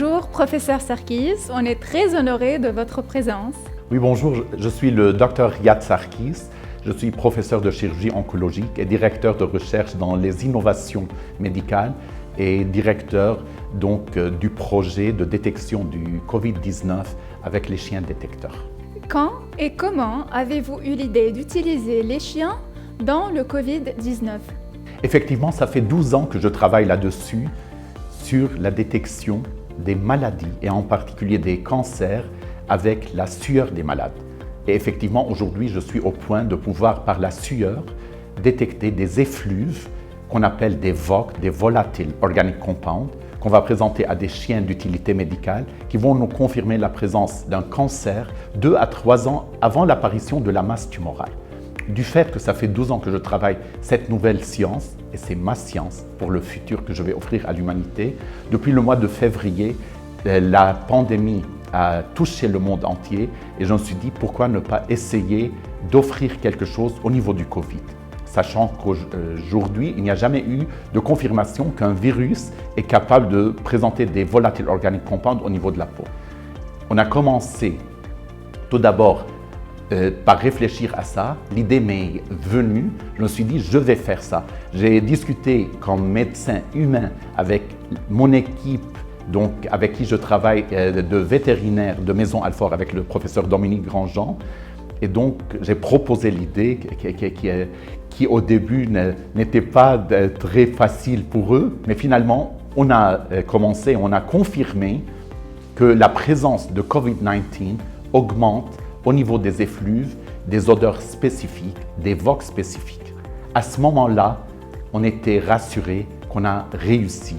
Bonjour, professeur Sarkis. On est très honoré de votre présence. Oui, bonjour. Je suis le Dr Riyad Sarkis. Je suis professeur de chirurgie oncologique et directeur de recherche dans les innovations médicales et directeur du projet de détection du Covid-19 avec les chiens détecteurs. Quand et comment avez-vous eu l'idée d'utiliser les chiens dans le Covid-19? Effectivement, ça fait 12 ans que je travaille là-dessus, sur la détection des maladies et en particulier des cancers avec la sueur des malades. Et effectivement, aujourd'hui, je suis au point de pouvoir, par la sueur, détecter des effluves qu'on appelle des VOC, des Volatile Organic Compounds, qu'on va présenter à des chiens d'utilité médicale qui vont nous confirmer la présence d'un cancer 2 à 3 ans avant l'apparition de la masse tumorale. Du fait que ça fait 12 ans que je travaille cette nouvelle science, et c'est ma science pour le futur que je vais offrir à l'humanité, depuis le mois de février, la pandémie a touché le monde entier et je me suis dit pourquoi ne pas essayer d'offrir quelque chose au niveau du Covid. Sachant qu'aujourd'hui, il n'y a jamais eu de confirmation qu'un virus est capable de présenter des volatile organic compounds au niveau de la peau. On a commencé tout d'abord par réfléchir à ça. L'idée m'est venue, je me suis dit je vais faire ça. J'ai discuté comme médecin humain avec mon équipe, donc avec qui je travaille de vétérinaire de Maison Alfort avec le professeur Dominique Grandjean. Et donc, j'ai proposé l'idée qui au début n'était pas très facile pour eux, mais finalement, on a commencé, on a confirmé que la présence de Covid-19 augmente au niveau des effluves, des odeurs spécifiques, des VOC spécifiques. À ce moment-là, on était rassurés qu'on a réussi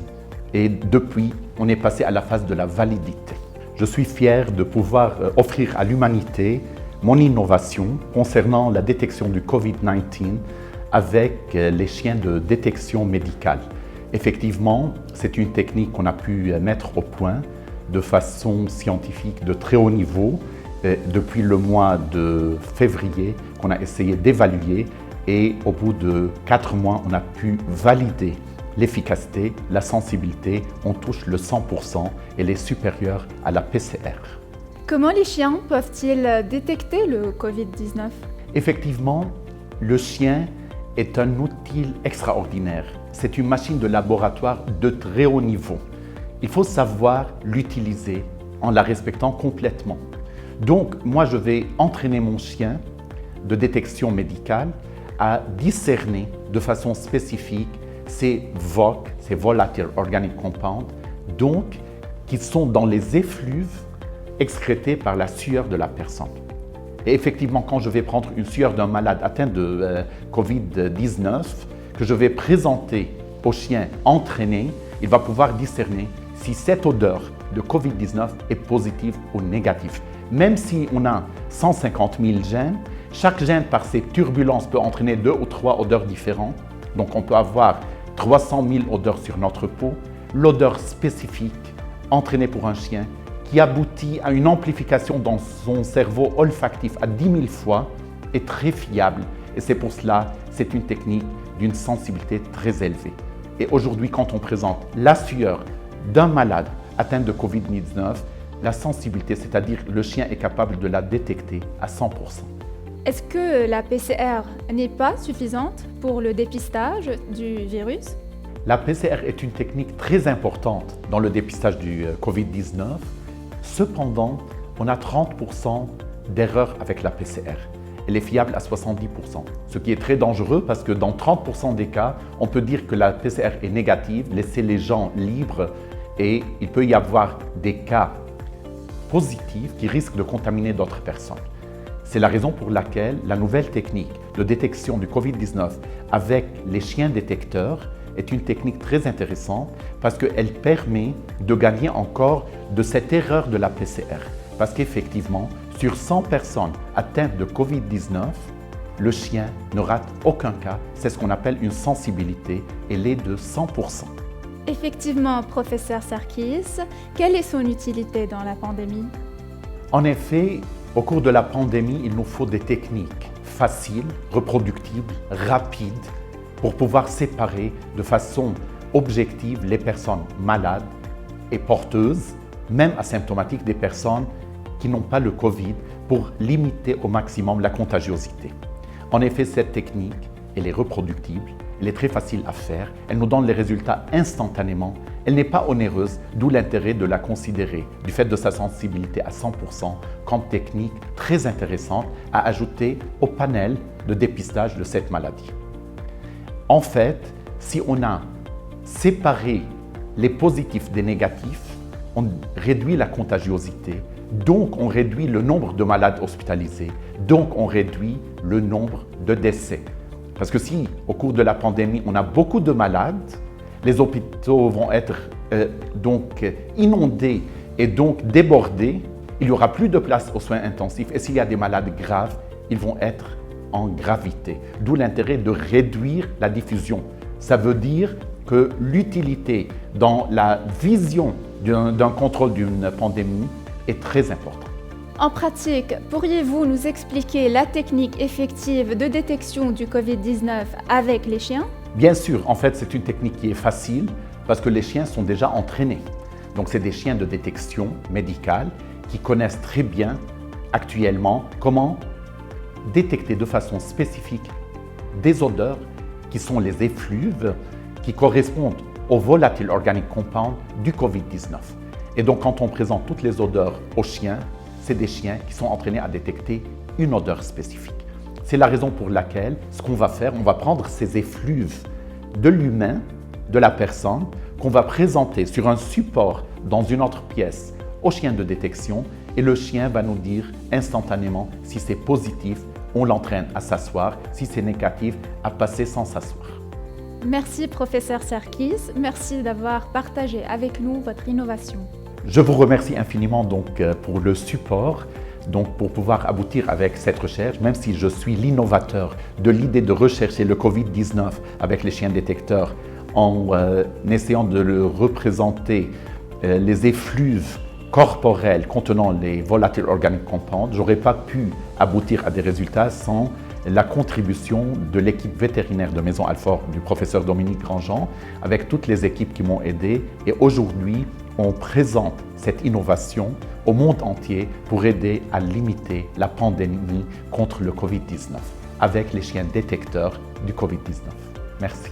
et depuis, on est passé à la phase de la validité. Je suis fier de pouvoir offrir à l'humanité mon innovation concernant la détection du Covid-19 avec les chiens de détection médicale. Effectivement, c'est une technique qu'on a pu mettre au point de façon scientifique de très haut niveau depuis le mois de février qu'on a essayé d'évaluer et au bout de 4 mois, on a pu valider l'efficacité, la sensibilité, on touche le 100% et elle est supérieure à la PCR. Comment les chiens peuvent-ils détecter le Covid-19? Effectivement, le chien est un outil extraordinaire. C'est une machine de laboratoire de très haut niveau. Il faut savoir l'utiliser en la respectant complètement. Donc, moi, je vais entraîner mon chien de détection médicale à discerner de façon spécifique ces VOC, ces Volatile Organic Compounds, donc qui sont dans les effluves excrétés par la sueur de la personne. Et effectivement, quand je vais prendre une sueur d'un malade atteint de Covid-19, que je vais présenter au chien entraîné, il va pouvoir discerner si cette odeur de Covid-19 est positive ou négative. Même si on a 150 000 gènes, chaque gène par ses turbulences peut entraîner 2 ou 3 odeurs différentes. Donc on peut avoir 300 000 odeurs sur notre peau. L'odeur spécifique entraînée pour un chien qui aboutit à une amplification dans son cerveau olfactif à 10 000 fois est très fiable. Et c'est pour cela, c'est une technique d'une sensibilité très élevée. Et aujourd'hui, quand on présente la sueur d'un malade atteint de Covid-19, la sensibilité, c'est-à-dire le chien est capable de la détecter à 100%. Est-ce que la PCR n'est pas suffisante pour le dépistage du virus? La PCR est une technique très importante dans le dépistage du Covid-19. Cependant, on a 30% d'erreurs avec la PCR. Elle est fiable à 70%, ce qui est très dangereux parce que dans 30% des cas, on peut dire que la PCR est négative, laisser les gens libres et il peut y avoir des cas positifs qui risquent de contaminer d'autres personnes. C'est la raison pour laquelle la nouvelle technique de détection du Covid-19 avec les chiens détecteurs est une technique très intéressante parce qu'elle permet de gagner encore de cette erreur de la PCR. Parce qu'effectivement, sur 100 personnes atteintes de Covid-19, le chien ne rate aucun cas. C'est ce qu'on appelle une sensibilité. Elle est de 100%. Effectivement, professeur Sarkis, quelle est son utilité dans la pandémie? En effet, au cours de la pandémie, il nous faut des techniques faciles, reproductibles, rapides, pour pouvoir séparer de façon objective les personnes malades et porteuses même asymptomatiques, des personnes qui n'ont pas le Covid pour limiter au maximum la contagiosité. En effet, cette technique, elle est reproductible, elle est très facile à faire, elle nous donne les résultats instantanément, elle n'est pas onéreuse, d'où l'intérêt de la considérer, du fait de sa sensibilité à 100%, comme technique très intéressante à ajouter au panel de dépistage de cette maladie. En fait, si on a séparé les positifs des négatifs, on réduit la contagiosité, donc on réduit le nombre de malades hospitalisés, donc on réduit le nombre de décès. Parce que si, au cours de la pandémie, on a beaucoup de malades, les hôpitaux vont être donc inondés et donc débordés, il n'y aura plus de place aux soins intensifs et s'il y a des malades graves, ils vont être en gravité. D'où l'intérêt de réduire la diffusion. Ça veut dire que l'utilité dans la vision d'un contrôle d'une pandémie est très importante. En pratique, pourriez-vous nous expliquer la technique effective de détection du Covid-19 avec les chiens? Bien sûr, en fait, c'est une technique qui est facile parce que les chiens sont déjà entraînés. Donc, c'est des chiens de détection médicale qui connaissent très bien actuellement comment détecter de façon spécifique des odeurs qui sont les effluves qui correspondent aux volatile organic compounds du Covid-19. Et donc, quand on présente toutes les odeurs aux chiens, c'est des chiens qui sont entraînés à détecter une odeur spécifique. C'est la raison pour laquelle, ce qu'on va faire, on va prendre ces effluves de l'humain, de la personne, qu'on va présenter sur un support dans une autre pièce au chien de détection et le chien va nous dire instantanément si c'est positif, on l'entraîne à s'asseoir, si c'est négatif, à passer sans s'asseoir. Merci professeur Serkis, merci d'avoir partagé avec nous votre innovation. Je vous remercie infiniment pour le support, pour pouvoir aboutir avec cette recherche, même si je suis l'innovateur de l'idée de rechercher le Covid-19 avec les chiens détecteurs en essayant de le représenter les effluves corporels contenant les volatile organic compounds. Je n'aurais pas pu aboutir à des résultats sans la contribution de l'équipe vétérinaire de Maison Alfort du professeur Dominique Grandjean, avec toutes les équipes qui m'ont aidé. Et aujourd'hui, on présente cette innovation au monde entier pour aider à limiter la pandémie contre le Covid-19 avec les chiens détecteurs du Covid-19. Merci.